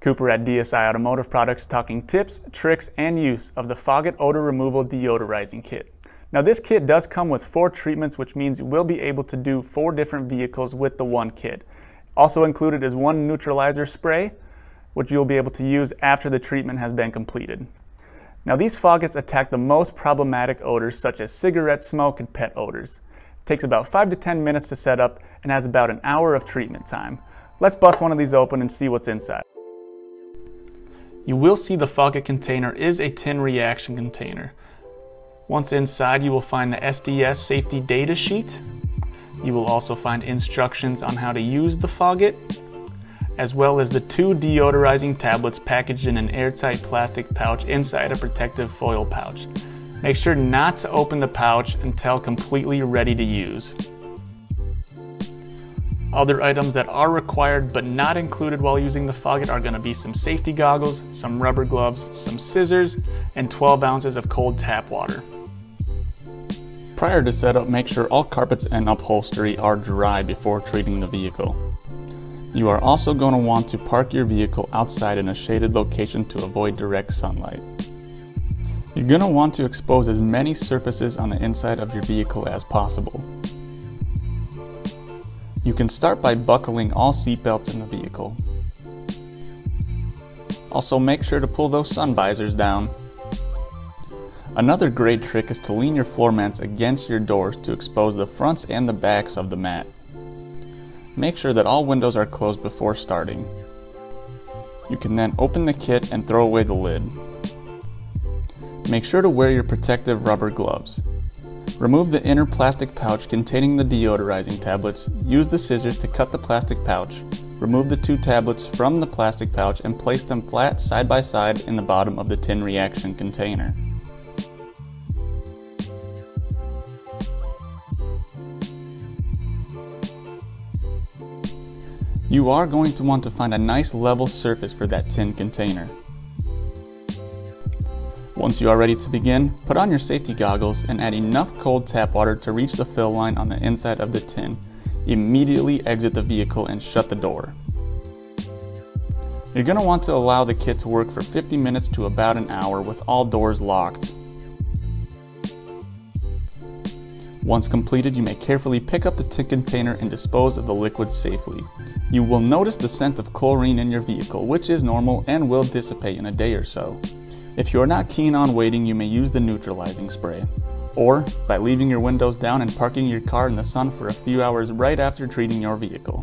Cooper at DSI Automotive Products talking tips, tricks, and use of the Foggett Odor Removal Deodorizing Kit. Now this kit does come with 4 treatments, which means you will be able to do 4 different vehicles with the one kit. Also included is 1 neutralizer spray, which you'll be able to use after the treatment has been completed. Now these Foggets attack the most problematic odors such as cigarette smoke and pet odors. It takes about 5 to 10 minutes to set up and has about an hour of treatment time. Let's bust one of these open and see what's inside. You will see the Foggett container is a tin reaction container. Once inside, you will find the SDS safety data sheet. You will also find instructions on how to use the Foggett, as well as the 2 deodorizing tablets packaged in an airtight plastic pouch inside a protective foil pouch. Make sure not to open the pouch until completely ready to use. Other items that are required but not included while using the Foggett are going to be some safety goggles, some rubber gloves, some scissors, and 12 ounces of cold tap water. Prior to setup, make sure all carpets and upholstery are dry before treating the vehicle. You are also going to want to park your vehicle outside in a shaded location to avoid direct sunlight. You're going to want to expose as many surfaces on the inside of your vehicle as possible. You can start by buckling all seat belts in the vehicle. Also make sure to pull those sun visors down. Another great trick is to lean your floor mats against your doors to expose the fronts and the backs of the mat. Make sure that all windows are closed before starting. You can then open the kit and throw away the lid. Make sure to wear your protective rubber gloves. Remove the inner plastic pouch containing the deodorizing tablets. Use the scissors to cut the plastic pouch. Remove the 2 tablets from the plastic pouch and place them flat side by side in the bottom of the tin reaction container. You are going to want to find a nice level surface for that tin container. Once you are ready to begin, put on your safety goggles and add enough cold tap water to reach the fill line on the inside of the tin. Immediately exit the vehicle and shut the door. You're going to want to allow the kit to work for 50 minutes to about an hour with all doors locked. Once completed, you may carefully pick up the tin container and dispose of the liquid safely. You will notice the scent of chlorine in your vehicle, which is normal and will dissipate in a day or so. If you are not keen on waiting, you may use the neutralizing spray, or by leaving your windows down and parking your car in the sun for a few hours right after treating your vehicle.